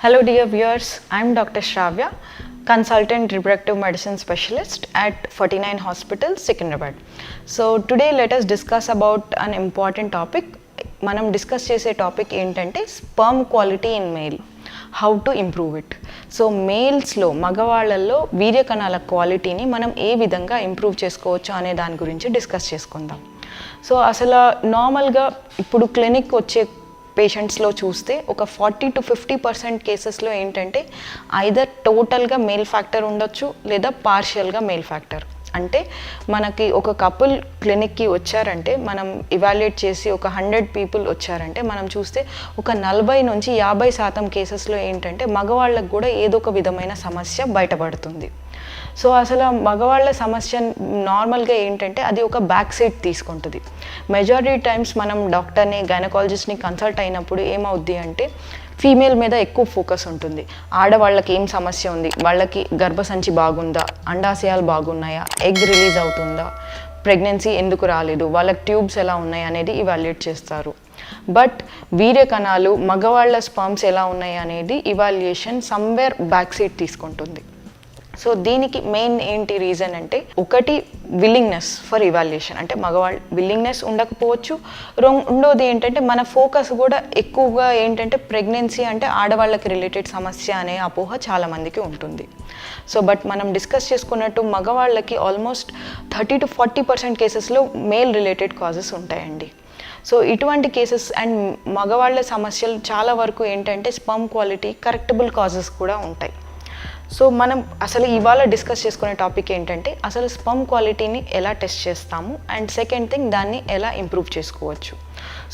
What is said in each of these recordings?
Hello dear viewers, I am Dr. Shravya, Consultant Reproductive Medicine Specialist at 49 Hospital, Secunderabad. So today let us discuss about an important topic. మనం discuss చేసే topic ఏంటంటే sperm quality in male, how to improve it. So మేల్స్లో మగవాళ్ళల్లో వీర్యకణాల క్వాలిటీని మనం ఏ విధంగా improve చేసుకోవచ్చు అనే దాని గురించి డిస్కస్ చేసుకుందాం. సో అసలు నార్మల్గా ఇప్పుడు క్లినిక్ వచ్చే పేషెంట్స్లో చూస్తే ఒక 40 to 50% కేసెస్లో ఏంటంటే ఐదర్ టోటల్గా మేల్ ఫ్యాక్టర్ ఉండొచ్చు లేదా పార్షియల్గా మేల్ ఫ్యాక్టర్. అంటే మనకి ఒక కపుల్ క్లినిక్కి వచ్చారంటే మనం ఇవాల్యుయేట్ చేసి ఒక 100 పీపుల్ వచ్చారంటే మనం చూస్తే ఒక 40 నుంచి 50% కేసెస్లో ఏంటంటే మగవాళ్ళకు కూడా ఏదో ఒక విధమైన సమస్య బయటపడుతుంది. సో అసలు మగవాళ్ళ సమస్య నార్మల్గా ఏంటంటే అది ఒక బ్యాక్ సైడ్ తీసుకుంటుంది. మెజారిటీ టైమ్స్ మనం డాక్టర్ని గైనకాలజిస్ట్ని కన్సల్ట్ అయినప్పుడు ఏమవుద్ది అంటే ఫీమేల్ మీద ఎక్కువ ఫోకస్ ఉంటుంది. ఆడవాళ్ళకి ఏం సమస్య ఉంది, వాళ్ళకి గర్భసంచి బాగుందా, అండాశయాలు బాగున్నాయా, ఎగ్ రిలీజ్ అవుతుందా, ప్రెగ్నెన్సీ ఎందుకు రాలేదు, వాళ్ళకి ట్యూబ్స్ ఎలా ఉన్నాయి అనేది ఇవాల్యుయేట్ చేస్తారు. బట్ వీర్యకణాలు మగవాళ్ళ స్పర్మ్స్ ఎలా ఉన్నాయి అనేది ఇవాల్యుయేషన్ సమ్వేర్ బ్యాక్ సైడ్ తీసుకుంటుంది. సో దీనికి మెయిన్ ఏంటి రీజన్ అంటే ఒకటి విల్లింగ్నెస్ ఫర్ ఇవాల్యుయేషన్, అంటే మగవాళ్ళు విల్లింగ్నెస్ ఉండకపోవచ్చు. రెండోది ఏంటంటే మన ఫోకస్ కూడా ఎక్కువగా ఏంటంటే ప్రెగ్నెన్సీ అంటే ఆడవాళ్ళకి రిలేటెడ్ సమస్య అనే అపోహ చాలామందికి ఉంటుంది. సో బట్ మనం డిస్కస్ చేసుకున్నట్టు మగవాళ్ళకి ఆల్మోస్ట్ 30 to 40% కేసెస్లో మేల్ రిలేటెడ్ కాజెస్ ఉంటాయండి. సో ఇటువంటి కేసెస్ అండ్ మగవాళ్ళ సమస్యలు చాలా వరకు ఏంటంటే స్పర్మ్ క్వాలిటీ కరెక్టబుల్ కాజెస్ కూడా ఉంటాయి. సో మనం అసలు ఇవాళ డిస్కస్ చేసుకునే టాపిక్ ఏంటంటే అసలు స్పర్మ్ క్వాలిటీని ఎలా టెస్ట్ చేస్తాము అండ్ సెకండ్ థింగ్ దాన్ని ఎలా ఇంప్రూవ్ చేసుకోవచ్చు.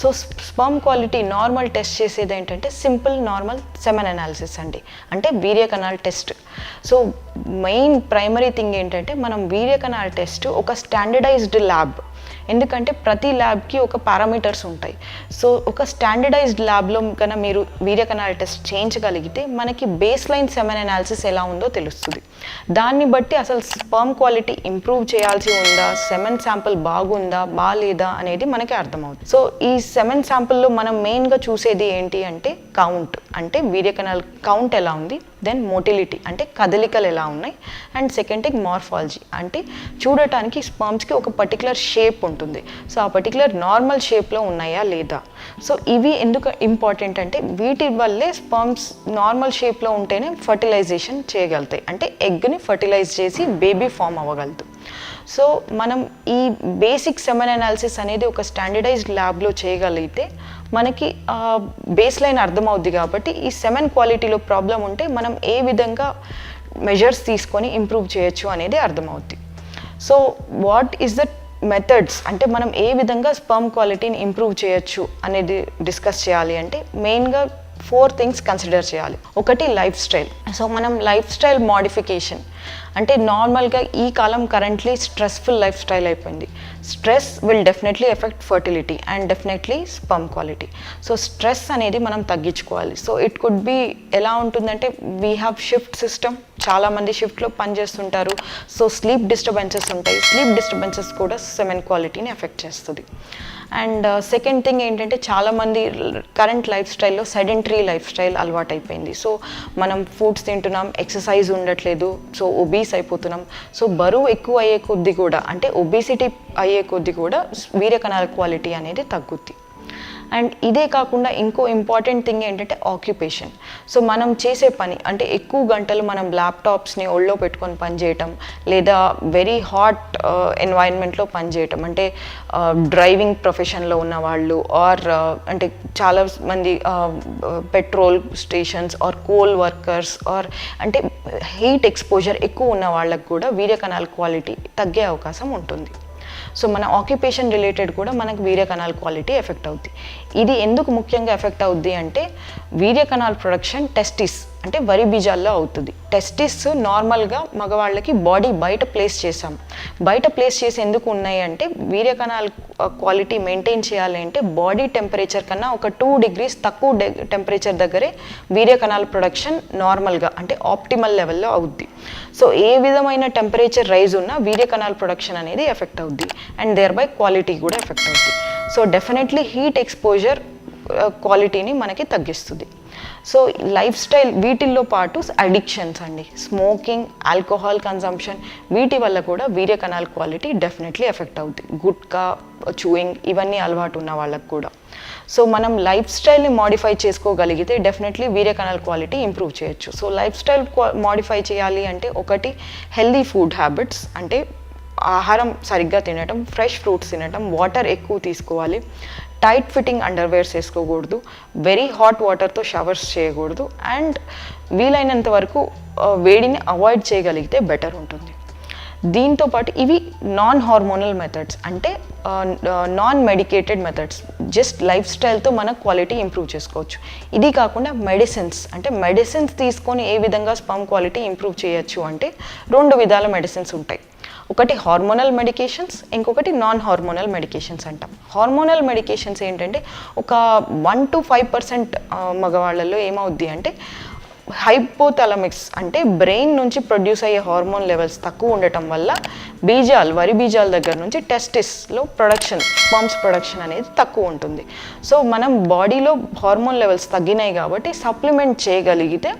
So sperm quality normal test చేసేది ఏంటంటే సింపుల్ నార్మల్ సెమెన్ అనాలిసిస్ అండి, అంటే వీర్యకణాల test. So main primary thing ఏంటంటే మనం వీర్యకణాల టెస్ట్ ఒక స్టాండర్డైజ్డ్ ల్యాబ్, ఎందుకంటే ప్రతి ల్యాబ్కి ఒక పారామీటర్స్ ఉంటాయి. సో ఒక స్టాండర్డైజ్డ్ ల్యాబ్లో కన్నా మీరు వీర్యకణాల టెస్ట్ చేయించగలిగితే మనకి బేస్ లైన్ సెమెన్ అనాలిసిస్ ఎలా ఉందో తెలుస్తుంది. దాన్ని బట్టి అసలు స్పర్మ్ క్వాలిటీ ఇంప్రూవ్ చేయాల్సి ఉందా, సెమెన్ శాంపుల్ బాగుందా బాగాలేదా అనేది మనకి అర్థమవుతుంది. సో ఈ సెమెన్ శాంపుల్లో మనం మెయిన్గా చూసేది ఏంటి అంటే కౌంట్, అంటే వీర్యకణాల కౌంట్ ఎలా ఉంది, దెన్ మోటిలిటీ అంటే కదలికలు ఎలా ఉన్నాయి, అండ్ సెకండ్ థింగ్ మార్ఫాలజీ అంటే చూడటానికి స్పర్మ్స్కి ఒక పర్టికులర్ షేప్ ఉంటుంది. సో ఆ పర్టికులర్ నార్మల్ షేప్లో ఉన్నాయా లేదా. సో ఇవి ఎందుకు ఇంపార్టెంట్ అంటే వీటి వల్లే స్పర్మ్స్ నార్మల్ షేప్లో ఉంటేనే ఫర్టిలైజేషన్ చేయగలుగుతాయి, అంటే ఎగ్ని ఫర్టిలైజ్ చేసి బేబీ ఫామ్ అవ్వగలదు. సో మనం ఈ బేసిక్ సెమెన్ అనాలిసిస్ అనేది ఒక స్టాండర్డైజ్డ్ ల్యాబ్లో చేయగలిగితే మనకి బేస్ లైన్ అర్థమవుద్ది. కాబట్టి ఈ సెమెన్ క్వాలిటీలో ప్రాబ్లం ఉంటే మనం ఏ విధంగా మెజర్స్ తీసుకొని ఇంప్రూవ్ చేయొచ్చు అనేది అర్థమవుద్ది. So what is the methods, అంటే మనం ఏ విధంగా స్పర్మ్ క్వాలిటీని ఇంప్రూవ్ చేయొచ్చు అనేది డిస్కస్ చేయాలి అంటే మెయిన్గా 4 థింగ్స్ కన్సిడర్ చేయాలి. ఒకటి లైఫ్ స్టైల్. సో మనం లైఫ్ స్టైల్ మోడిఫికేషన్ అంటే నార్మల్గా ఈ కాలం కరెంట్లీ స్ట్రెస్ఫుల్ లైఫ్ స్టైల్ అయిపోయింది. Stress will definitely effect fertility and definitely sperm quality. So stress అనేది మనం తగ్గించుకోవాలి. సో ఇట్ కుడ్ బి ఎలా ఉంటుందంటే వీ హ్యావ్ షిఫ్ట్ సిస్టమ్, చాలామంది షిఫ్ట్లో పనిచేస్తుంటారు. సో స్లీప్ డిస్టర్బెన్సెస్ ఉంటాయి, స్లీప్ డిస్టర్బెన్సెస్ కూడా సెమెన్ క్వాలిటీని ఎఫెక్ట్ చేస్తుంది. అండ్ సెకండ్ థింగ్ ఏంటంటే చాలామంది కరెంట్ లైఫ్ స్టైల్లో సెడెంటరీ లైఫ్ స్టైల్ అలవాటు అయిపోయింది. సో మనం ఫుడ్స్ తింటున్నాం, ఎక్సర్సైజ్ ఉండట్లేదు, సో ఒబీస్ అయిపోతున్నాం. సో బరువు ఎక్కువ అయ్యే కొద్దీ కూడా, అంటే ఒబేసిటీ అయ్యే కొద్దీ కూడా వీర్యకణాల క్వాలిటీ అనేది తగ్గుద్ది. అండ్ ఇదే కాకుండా ఇంకో ఇంపార్టెంట్ థింగ్ ఏంటంటే ఆక్యుపేషన్. సో మనం చేసే పని అంటే ఎక్కువ గంటలు మనం ల్యాప్టాప్స్ని ఒళ్ళో పెట్టుకొని పనిచేయటం, లేదా వెరీ హాట్ ఎన్వైరన్మెంట్లో పనిచేయటం, అంటే డ్రైవింగ్ ప్రొఫెషన్లో ఉన్న వాళ్ళు ఆర్ అంటే చాలా మంది petrol stations or coal workers or అంటే హీట్ ఎక్స్పోజర్ ఎక్కువ ఉన్న వాళ్ళకు కూడా వీర్యకణాల క్వాలిటీ తగ్గే అవకాశం ఉంటుంది. సో మన ఆక్యుపేషన్ రిలేటెడ్ కూడా మనకు వీర్యకణాల క్వాలిటీ ఎఫెక్ట్ అవుద్ది. ఇది ఎందుకు ముఖ్యంగా ఎఫెక్ట్ అవుద్ది అంటే వీర్యకణాల ప్రొడక్షన్ టెస్టిస్ అంటే వరి బీజాల్లో అవుతుంది. టెస్టిస్ నార్మల్గా మగవాళ్ళకి బాడీ బయట ప్లేస్ చేసాం. బయట ప్లేస్ చేసి ఎందుకు ఉన్నాయి అంటే వీర్యకణాల క్వాలిటీ మెయింటైన్ చేయాలి అంటే బాడీ టెంపరేచర్ కన్నా ఒక 2 degrees తక్కువ టెంపరేచర్ దగ్గరే వీర్యకణాల ప్రొడక్షన్ నార్మల్గా అంటే ఆప్టిమల్ లెవెల్లో అవుద్ది. సో ఏ విధమైన టెంపరేచర్ రైజ్ ఉన్నా వీర్యకణాల ప్రొడక్షన్ అనేది ఎఫెక్ట్ అవుద్ది అండ్ దేర్ బై క్వాలిటీ కూడా ఎఫెక్ట్ అవుద్ది. సో డెఫినెట్లీ హీట్ ఎక్స్పోజర్ క్వాలిటీని మనకి తగ్గిస్తుంది. సో లైఫ్ స్టైల్ వీటిల్లో పాటు అడిక్షన్స్ అండి, స్మోకింగ్, ఆల్కహాల్ కన్సంప్షన్, వీటి వల్ల కూడా వీర్య కణాల క్వాలిటీ డెఫినెట్లీ ఎఫెక్ట్ అవుతుంది. గుట్కా, చూయింగ్ ఇవన్నీ అలవాటు ఉన్న వాళ్ళకు కూడా. సో మనం లైఫ్ స్టైల్ని మాడిఫై చేసుకోగలిగితే డెఫినెట్లీ వీర్య కణాల క్వాలిటీ ఇంప్రూవ్ చేయొచ్చు. సో లైఫ్ స్టైల్ మాడిఫై చేయాలి అంటే ఒకటి హెల్దీ ఫుడ్ హ్యాబిట్స్, అంటే ఆహారం సరిగ్గా తినటం, ఫ్రెష్ ఫ్రూట్స్ తినటం, వాటర్ ఎక్కువ తీసుకోవాలి, టైట్ ఫిట్టింగ్ అండర్వేర్స్ వేసుకోకూడదు, వెరీ హాట్ వాటర్తో షవర్స్ చేయకూడదు, అండ్ వీలైనంత వరకు వేడిని అవాయిడ్ చేయగలిగితే బెటర్ ఉంటుంది. దీంతోపాటు ఇవి నాన్ హార్మోనల్ మెథడ్స్, అంటే నాన్ మెడికేటెడ్ మెథడ్స్, జస్ట్ లైఫ్ స్టైల్తో మన క్వాలిటీ ఇంప్రూవ్ చేసుకోవచ్చు. ఇది కాకుండా మెడిసిన్స్, అంటే మెడిసిన్స్ తీసుకొని ఏ విధంగా స్పర్మ్ క్వాలిటీ ఇంప్రూవ్ చేయొచ్చు అంటే 2 విధాల మెడిసిన్స్ ఉంటాయి. ఒకటి హార్మోనల్ మెడికేషన్స్, ఇంకొకటి నాన్ హార్మోనల్ మెడికేషన్స్ అంటాం. హార్మోనల్ మెడికేషన్స్ ఏంటంటే ఒక 1 to 5% మగవాళ్ళలో ఏమవుద్ది అంటే హైపోథాలమిక్స్, అంటే బ్రెయిన్ నుంచి ప్రొడ్యూస్ అయ్యే హార్మోన్ లెవెల్స్ తక్కువ ఉండటం వల్ల వరి బీజాల దగ్గర నుంచి టెస్టిస్లో స్పర్మ్స్ ప్రొడక్షన్ అనేది తక్కువ ఉంటుంది. సో మనం బాడీలో హార్మోన్ లెవెల్స్ తగ్గినాయి కాబట్టి సప్లిమెంట్ చేయగలిగితే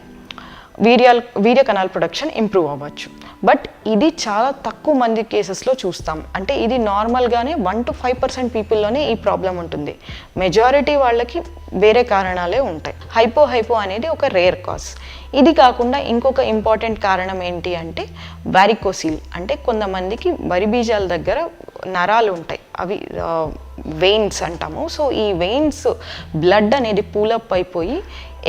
వీర్య కణాల ప్రొడక్షన్ ఇంప్రూవ్ అవ్వచ్చు. బట్ ఇది చాలా తక్కువ మంది కేసెస్లో చూస్తాం. అంటే ఇది నార్మల్గానే 1 to 5% పీపుల్లోనే ఈ ప్రాబ్లం ఉంటుంది. మెజారిటీ వాళ్ళకి వేరే కారణాలే ఉంటాయి. హైపో అనేది ఒక రేర్ కాజ్. ఇది కాకుండా ఇంకొక ఇంపార్టెంట్ కారణం ఏంటి అంటే వారికోసిల్, అంటే కొంతమందికి వరి బీజాల దగ్గర నరాలు ఉంటాయి, అవి వెయిన్స్ అంటాము. సో ఈ వెయిన్స్ బ్లడ్ అనేది పూలప్ అయిపోయి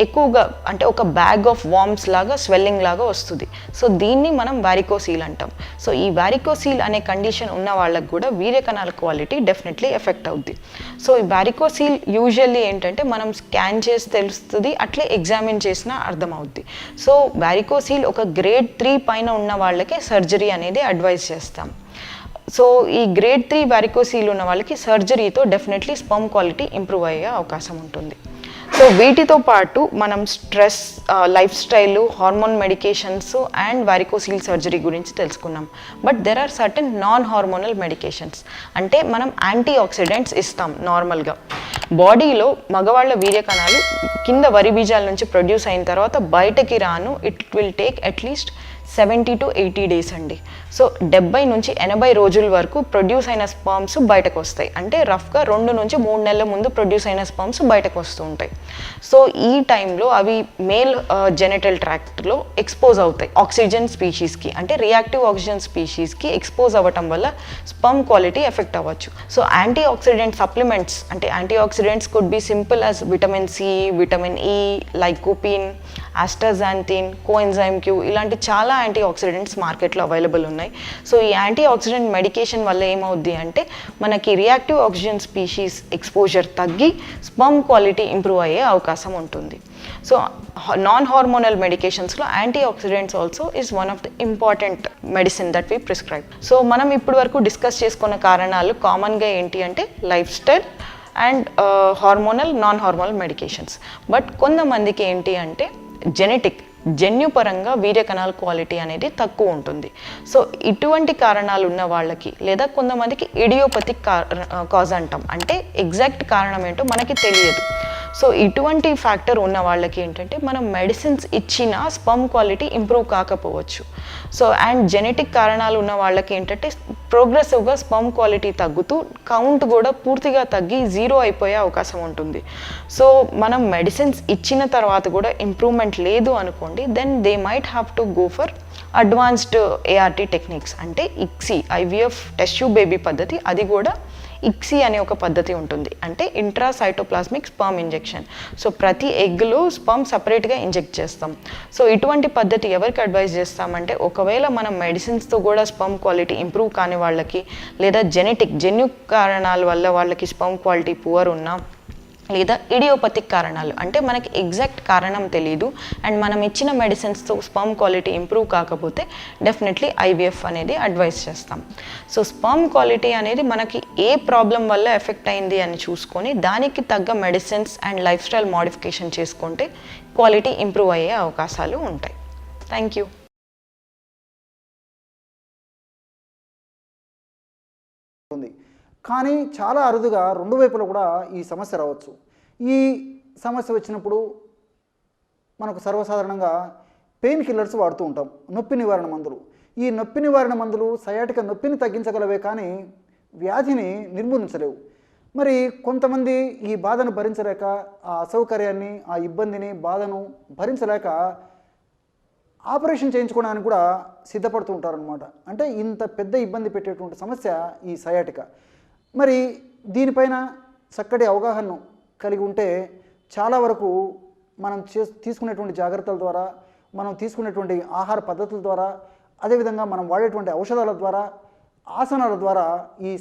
ఎక్కువగా, అంటే ఒక బ్యాగ్ ఆఫ్ వార్మ్స్ లాగా స్వెల్లింగ్ లాగా వస్తుంది. సో దీన్ని మనం వారికోసీల్ అంటాం. సో ఈ వారికోసీల్ అనే కండిషన్ ఉన్న వాళ్ళకు కూడా వీర్య కణాల క్వాలిటీ డెఫినెట్లీ ఎఫెక్ట్ అవుద్ది. సో ఈ వారికోసీల్ యూజువల్లీ ఏంటంటే మనం స్కాన్ చేసి తెలుస్తుంది, అట్లే ఎగ్జామిన్ చేసినా అర్థమవుద్ది. సో వారికోసీల్ ఒక గ్రేడ్ 3 పైన ఉన్న వాళ్ళకే సర్జరీ అనేది అడ్వైజ్ చేస్తాం. సో ఈ గ్రేడ్ 3 వారికోసీల్ ఉన్న వాళ్ళకి సర్జరీతో డెఫినెట్లీ స్పర్మ్ క్వాలిటీ ఇంప్రూవ్ అయ్యే అవకాశం ఉంటుంది. సో వీటితో పాటు మనం stress, lifestyle, hormone medications and varicocele surgery గురించి తెలుసుకున్నాం. But there are certain non hormonal medications, అంటే మనం యాంటీ ఆక్సిడెంట్స్ ఇస్తాం. నార్మల్గా బాడీలో మగవాళ్ళ వీర్య కణాలు కింద వరి బీజాల నుంచి ప్రొడ్యూస్ అయిన తర్వాత బయటకి రాను it will take at least 70 to 80 days అండి. సో 70 నుంచి 80 రోజుల వరకు ప్రొడ్యూస్ అయిన స్పర్మ్స్ బయటకు వస్తాయి. అంటే రఫ్గా 2 నుంచి 3 నెలల ముందు ప్రొడ్యూస్ అయిన స్పర్మ్స్ బయటకు వస్తూ ఉంటాయి. సో ఈ టైంలో అవి మేల్ జెనిటల్ ట్రాక్ట్లో ఎక్స్పోజ్ అవుతాయి ఆక్సిజన్ స్పీషీస్కి, అంటే రియాక్టివ్ ఆక్సిజన్ స్పీషీస్కి ఎక్స్పోజ్ అవ్వటం వల్ల స్పర్మ్ క్వాలిటీ ఎఫెక్ట్ అవ్వచ్చు. సో యాంటీ ఆక్సిడెంట్ సప్లిమెంట్స్, అంటే antioxidants could be simple as vitamin C, vitamin E, lycopene, astaxanthin, coenzyme Q, ఇలాంటి చాలా యాంటీ ఆక్సిడెంట్స్ మార్కెట్లో అవైలబుల్ ఉన్నాయి. సో ఈ యాంటీ ఆక్సిడెంట్ మెడికేషన్ వల్ల ఏమవుద్ది అంటే మనకి రియాక్టివ్ ఆక్సిజన్ స్పీషీస్ ఎక్స్పోజర్ తగ్గి స్పర్మ్ క్వాలిటీ ఇంప్రూవ్ అయ్యే అవకాశం ఉంటుంది. సో నాన్ హార్మోనల్ మెడికేషన్స్లో antioxidants also is one of the important medicine that we prescribe. So మనం ఇప్పటి వరకు డిస్కస్ చేసుకున్న కారణాలు కామన్గా ఏంటి అంటే lifestyle and hormonal, non hormonal medications. But కొంతమందికి ఏంటి అంటే జన్యుపరంగా వీర్య కణాల క్వాలిటీ అనేది తక్కువ ఉంటుంది. సో ఇటువంటి కారణాలు ఉన్న వాళ్ళకి, లేదా కొంతమందికి ఇడియోపతిక్ కాజ్ అంటాం, అంటే ఎగ్జాక్ట్ కారణం ఏంటో మనకి తెలియదు. సో ఇటువంటి ఫ్యాక్టర్ ఉన్న వాళ్ళకి ఏంటంటే మనం మెడిసిన్స్ ఇచ్చినా స్పర్మ్ క్వాలిటీ ఇంప్రూవ్ కాకపోవచ్చు. సో అండ్ జెనెటిక్ కారణాలు ఉన్న వాళ్ళకి ఏంటంటే ప్రోగ్రెసివ్గా స్పర్మ్ క్వాలిటీ తగ్గుతూ కౌంట్ కూడా పూర్తిగా తగ్గి 0 అయిపోయే అవకాశం ఉంటుంది. సో మనం మెడిసిన్స్ ఇచ్చిన తర్వాత కూడా ఇంప్రూవ్మెంట్ లేదు అనుకోండి, then they might have to go for advanced ART techniques, అంటే ICSI, IVF test tube baby పద్ధతి. అది కూడా ఇక్సీ అనే ఒక పద్ధతి ఉంటుంది, అంటే ఇంట్రాసైటోప్లాస్మిక్ స్పర్మ్ ఇంజెక్షన్. సో ప్రతి ఎగ్లో స్పర్మ్ సపరేట్గా ఇంజెక్ట్ చేస్తాం. సో ఇటువంటి పద్ధతి ఎవరికి అడ్వైజ్ చేస్తామంటే ఒకవేళ మనం మెడిసిన్స్తో కూడా స్పర్మ్ క్వాలిటీ ఇంప్రూవ్ కాని వాళ్ళకి, లేదా జన్యు కారణాల వల్ల వాళ్ళకి స్పర్మ్ క్వాలిటీ పువర్ ఉన్నా, లేదా ఇడియోపతిక్ కారణాలు, అంటే మనకి ఎగ్జాక్ట్ కారణం తెలీదు అండ్ మనం ఇచ్చిన మెడిసిన్స్తో స్పర్మ్ క్వాలిటీ ఇంప్రూవ్ కాకపోతే డెఫినెట్లీ ఐవీఎఫ్ అనేది అడ్వైస్ చేస్తాం. సో స్పర్మ్ క్వాలిటీ అనేది మనకి ఏ ప్రాబ్లం వల్ల ఎఫెక్ట్ అయింది అని చూసుకొని దానికి తగ్గ medicines and life style modification చేసుకుంటే క్వాలిటీ ఇంప్రూవ్ అయ్యే అవకాశాలు ఉంటాయి. Thank you. కానీ చాలా అరుదుగా 2 వైపులా కూడా ఈ సమస్య రావచ్చు. ఈ సమస్య వచ్చినప్పుడు మనకు సర్వసాధారణంగా పెయిన్ కిల్లర్స్ వాడుతూ ఉంటాం, నొప్పి నివారణ మందులు. ఈ నొప్పి నివారణ మందులు సయాటిక నొప్పిని తగ్గించగలవే కానీ వ్యాధిని నిర్మూలించలేవు. మరి కొంతమంది ఈ బాధను భరించలేక, ఆ అసౌకర్యాన్ని, ఆ ఇబ్బందిని, బాధను భరించలేక ఆపరేషన్ చేయించుకోవడానికి కూడా సిద్ధపడుతూ ఉంటారనమాట. అంటే ఇంత పెద్ద ఇబ్బంది పెట్టేటువంటి సమస్య ఈ సయాటిక. మరి దీనిపైన చక్కటి అవగాహన కలిగి ఉంటే చాలా వరకు మనం తీసుకునేటువంటి జాగ్రత్తల ద్వారా, మనం తీసుకునేటువంటి ఆహార పద్ధతుల ద్వారా, అదేవిధంగా మనం వాడేటువంటి ఔషధాల ద్వారా, ఆసనాల ద్వారా ఈ